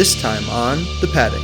this time on The Paddock.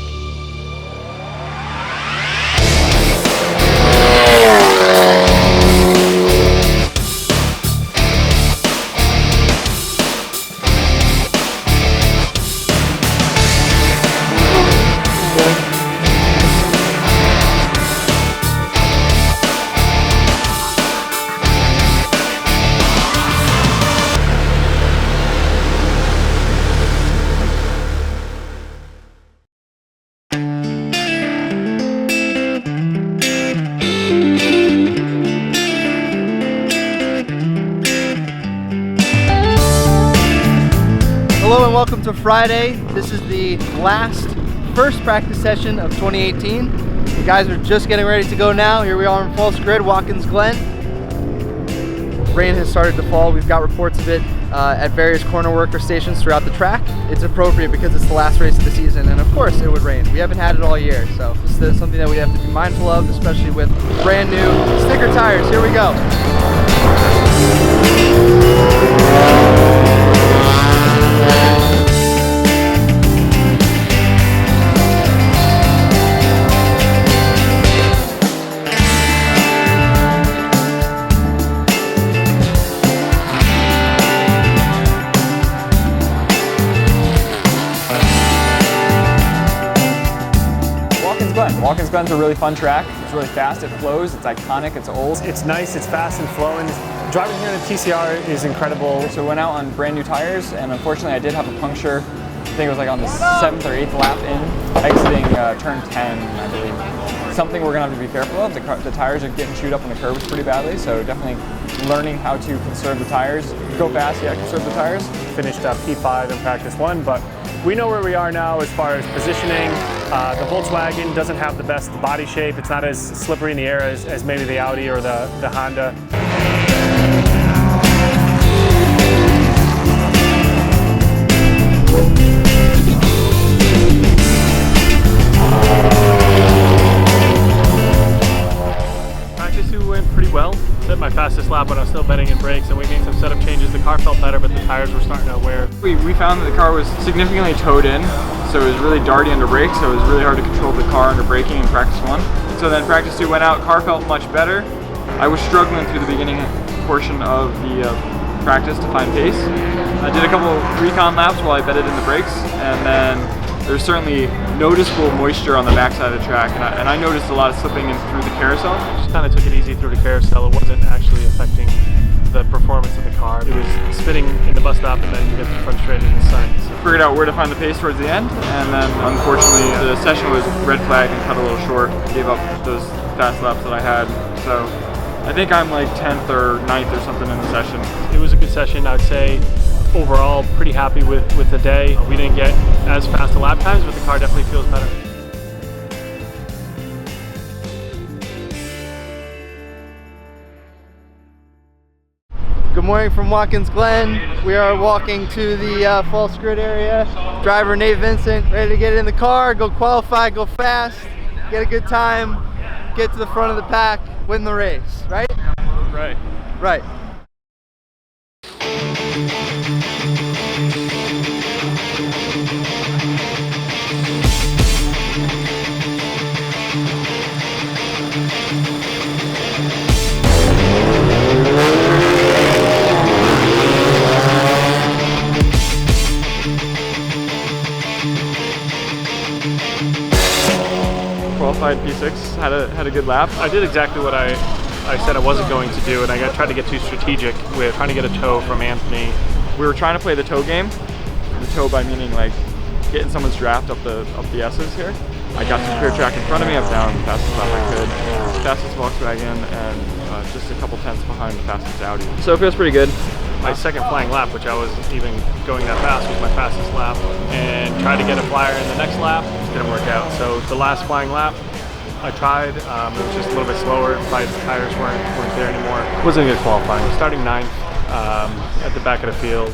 Hello and welcome to Friday. This is the first practice session of 2018. The guys are just getting ready to go now. Here we are on False Grid, Watkins Glen. Rain has started to fall. We've got reports of it at various corner worker stations throughout the track. It's appropriate because it's the last race of the season, and of course it would rain. We haven't had it all year, so this is something that we have to be mindful of, especially with brand new sticker tires. Here we go. Watkins Glen's a really fun track. It's really fast, it flows, it's iconic, it's old. It's nice, it's fast and flowing. Driving here in the TCR is incredible. So we went out on brand new tires, and unfortunately I did have a puncture. I think it was like on the 7th or 8th lap in, exiting turn 10, I believe. Something we're gonna have to be careful of. The tires are getting chewed up on the curves pretty badly, so definitely learning how to conserve the tires. Go fast, yeah, conserve the tires. Finished P5 in practice 1, but we know where we are now as far as positioning. The Volkswagen doesn't have the best body shape. It's not as slippery in the air as maybe the Audi or the Honda. Practice 2 went pretty well. Set my fastest lap when I was still bending in brakes, and we made some setup changes. The car felt better, but the tires were starting to wear. We found that the car was significantly towed in, so it was really darty under brakes, so it was really hard to control the car under braking in practice 1. So then practice 2 went out, car felt much better. I was struggling through the beginning portion of the practice to find pace. I did a couple recon laps while I bedded in the brakes, and then there's certainly noticeable moisture on the backside of the track, and I noticed a lot of slipping in through the carousel. Just kind of took it easy through the carousel. It wasn't actually affecting the performance of the car. It was spitting in the bus stop, and then you get the front straight in the sun. So. Figured out where to find the pace towards the end, and then unfortunately the session was red flagged and cut a little short. Gave up those fast laps that I had, so I think I'm like 10th or 9th or something in the session. It was a good session, I would say. Overall, pretty happy with the day. We didn't get as fast a lap times, but the car definitely feels better. Good morning from Watkins Glen. We are walking to the False Grid area. Driver Nate Vincent ready to get in the car, go qualify, go fast, get a good time, get to the front of the pack, win the race, right? Right. Right. Qualified P6, had a good lap. I did exactly what I said I wasn't going to do, and I tried to get too strategic with trying to get a tow from Anthony. We were trying to play the tow game. The tow by meaning like getting someone's draft up the S's here. I got the clear track in front of me. I was down the fastest lap I could. Fastest Volkswagen and just a couple tenths behind the fastest Audi. So it feels pretty good. My second flying lap, which I wasn't even going that fast, was my fastest lap, and tried to get a flyer in the next lap. It didn't work out. So the last flying lap, I tried. It was just a little bit slower. The tires weren't there anymore. Wasn't a good qualifying. Starting 9th at the back of the field.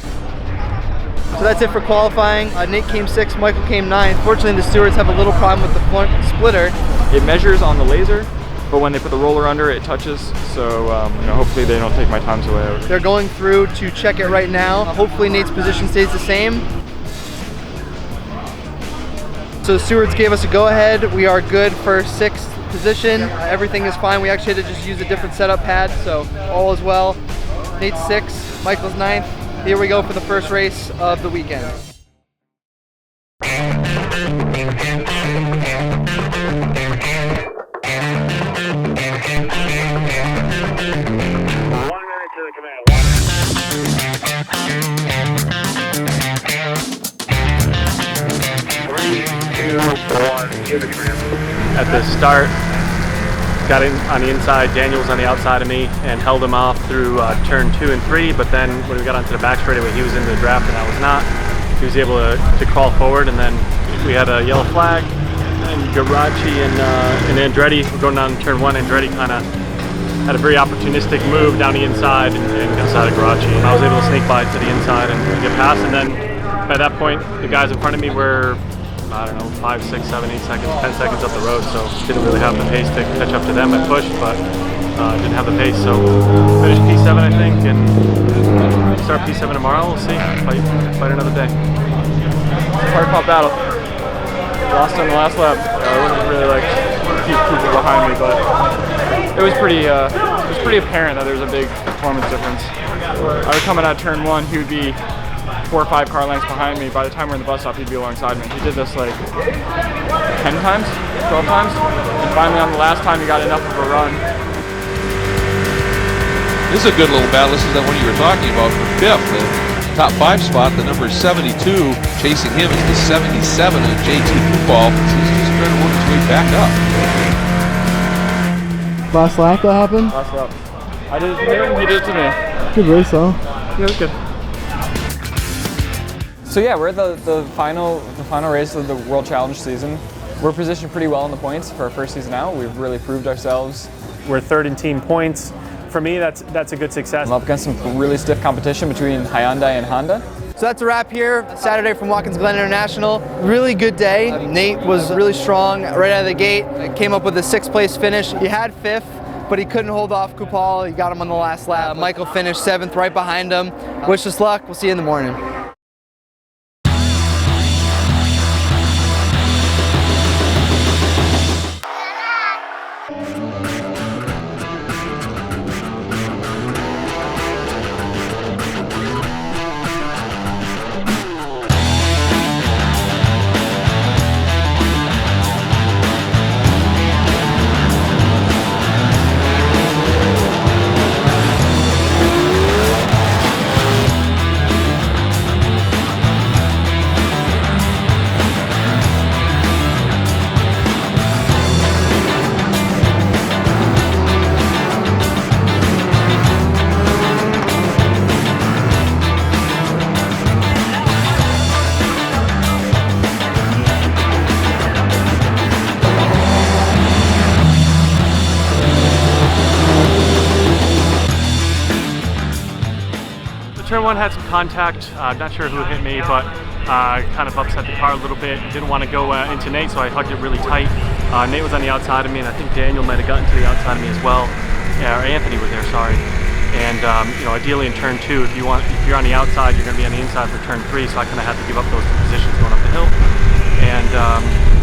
So that's it for qualifying. Nate came 6th, Michael came 9th. Fortunately, the stewards have a little problem with the front splitter. It measures on the laser, but when they put the roller under it, it touches. So hopefully they don't take my times away. They're going through to check it right now. Hopefully Nate's position stays the same. So the stewards gave us a go-ahead. We are good for 6th position. Everything is fine. We actually had to just use a different setup pad, so all is well. Nate's 6th, Michael's 9th. Here we go for the first race of the weekend. At the start, got in on the inside, Daniel was on the outside of me and held him off through turn 2 and 3, but then when we got onto the back straightaway, he was in the draft and I was not. He was able to crawl forward, and then we had a yellow flag, and Garachi and Andretti were going down turn 1. Andretti kind of had a very opportunistic move down the inside and inside of Garachi, and I was able to sneak by to the inside and get past, and then by that point, the guys in front of me were, I don't know, 5, 6, 7, 8 seconds, 10 seconds up the road, so didn't really have the pace to catch up to them. I pushed, but didn't have the pace, so finished P7, I think, and start P7 tomorrow. We'll see. Fight another day. Hard fought battle. Lost on the last lap. I wouldn't really like keep people behind me, but it was pretty apparent that there was a big performance difference. I was coming out turn 1, he would be 4 or 5 car lengths behind me. By the time we're in the bus stop, he'd be alongside me. He did this like 10 times, 12 times, and finally on the last time he got enough of a run. This is a good little battle. This is the one you were talking about for 5th. The top 5 spot, the number 72, chasing him is the 77 of JT Kupal. He's trying to work his way back up. Last lap that happened? Last lap. I did it to him, he did it to me. Good race though. Yeah, it was good. So yeah, we're at the final race of the World Challenge season. We're positioned pretty well in the points for our first season out. We've really proved ourselves. We're 3rd in team points. For me, that's a good success. I'm up against some really stiff competition between Hyundai and Honda. So that's a wrap here. Saturday from Watkins Glen International. Really good day. Nate was really strong right out of the gate. Came up with a 6th place finish. He had 5th, but he couldn't hold off Kupal. He got him on the last lap. Michael finished 7th right behind him. Wish us luck. We'll see you in the morning. Turn 1 had some contact. Not sure who hit me, but kind of upset the car a little bit. Didn't want to go into Nate, so I hugged it really tight. Nate was on the outside of me, and I think Daniel might have gotten to the outside of me as well. Yeah, or Anthony was there, sorry. And you know, ideally in turn 2, if you're on the outside, you're going to be on the inside for turn 3. So I kind of had to give up those 2 positions going up the hill. And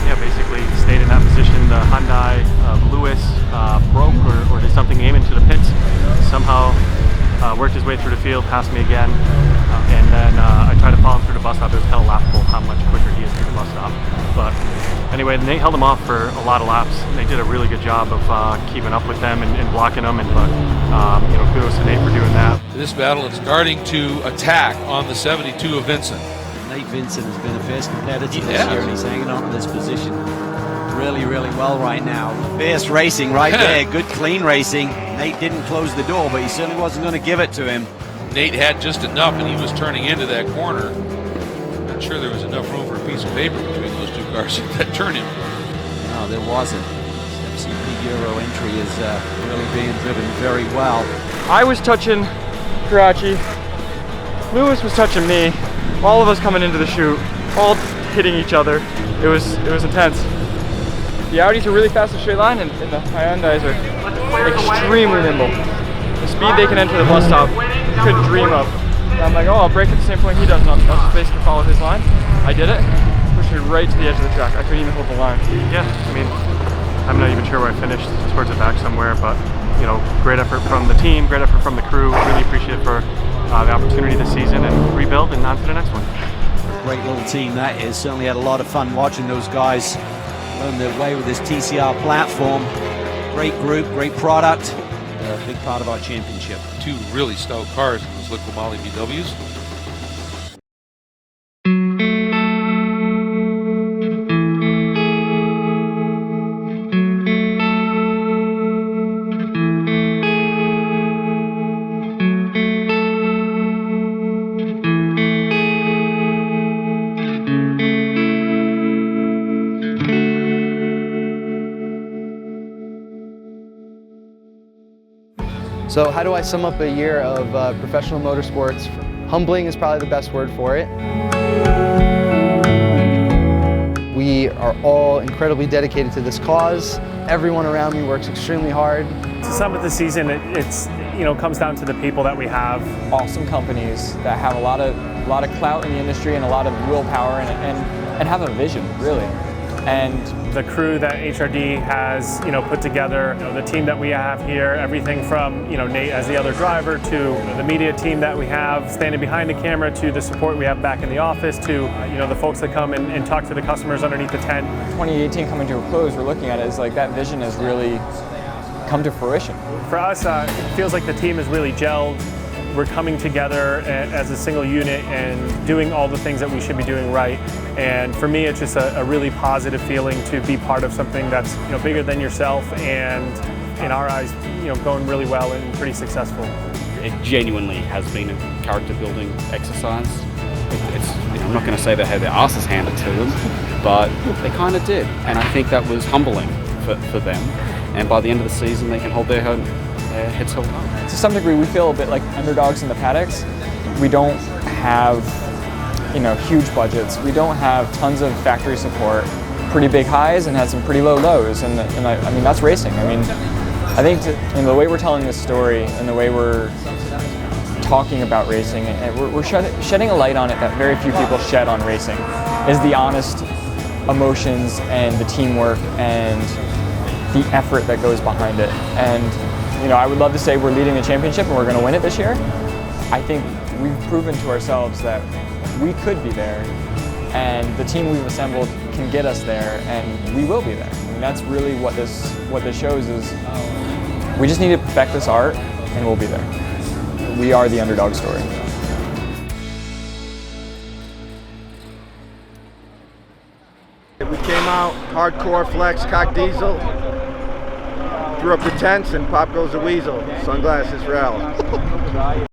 yeah, basically stayed in that position. The Hyundai Lewis broke, or did something aim into the pits. Somehow worked his way through the field, passed me again, and then I tried to follow him through the bus stop. It was kind of laughable how much quicker he is through the bus stop. But anyway, Nate held him off for a lot of laps. They did a really good job of keeping up with them and blocking them. But you know, kudos to Nate for doing that. This battle is starting to attack on the 72 of Vincent. Nate Vincent has been a fierce competitor this year, and he's hanging on to this position really, really well right now. Fierce racing right there, good clean racing. Nate didn't close the door, but he certainly wasn't going to give it to him. Nate had just enough, and he was turning into that corner. Not sure there was enough room for a piece of paper between those 2 cars that turned him. No, there wasn't. MCP Euro entry is really being driven very well. I was touching Garachi, Lewis was touching me, all of us coming into the chute, all hitting each other. It was intense. The Audis are really fast in straight line, and the Hyundais are extremely nimble. The speed they can enter the bus stop, you couldn't dream of. And I'm like, oh, I'll brake at the same point he does, and I'll just basically follow his line. I did it, pushed punctured right to the edge of the track. I couldn't even hold the line. Yeah, I mean, I'm not even sure where I finished, towards the back somewhere, but you know, great effort from the team, great effort from the crew. Really appreciate it for the opportunity this season, and rebuild and on to the next one. Great little team that is. Certainly had a lot of fun watching those guys learn their way with this TCR platform. Great group, great product, a big part of our championship. Two really stout cars in those Liqui Moly VWs. So how do I sum up a year of professional motorsports? Humbling is probably the best word for it. We are all incredibly dedicated to this cause. Everyone around me works extremely hard. To sum up the season, it's comes down to the people that we have. Awesome companies that have a lot of clout in the industry and a lot of willpower and have a vision, really. And the crew that HRD has, put together, the team that we have here, everything from, Nate as the other driver to the media team that we have standing behind the camera to the support we have back in the office to, the folks that come and talk to the customers underneath the tent. 2018 coming to a close, we're looking at it as like that vision has really come to fruition. For us, it feels like the team is really gelled. We're coming together as a single unit and doing all the things that we should be doing right. And for me, it's just a really positive feeling to be part of something that's bigger than yourself and, in our eyes, going really well and pretty successful. It genuinely has been a character building exercise. I'm not going to say they had their asses handed to them, but they kind of did. And I think that was humbling for them. And by the end of the season, they can hold their heads held high. To some degree, we feel a bit like underdogs in the paddocks. We don't have, huge budgets. We don't have tons of factory support. Pretty big highs and had some pretty low lows, and I mean that's racing. I mean, I think the way we're telling this story and the way we're talking about racing, and we're shedding a light on it that very few people shed on racing, is the honest emotions and the teamwork and the effort that goes behind it. And I would love to say we're leading the championship and we're going to win it this year. I think we've proven to ourselves that we could be there, and the team we've assembled can get us there, and we will be there. I mean, that's really what this shows is we just need to perfect this art, and we'll be there. We are the underdog story. We came out hardcore flex, cock diesel. Threw up the tents and pop goes the weasel. Sunglasses for Al.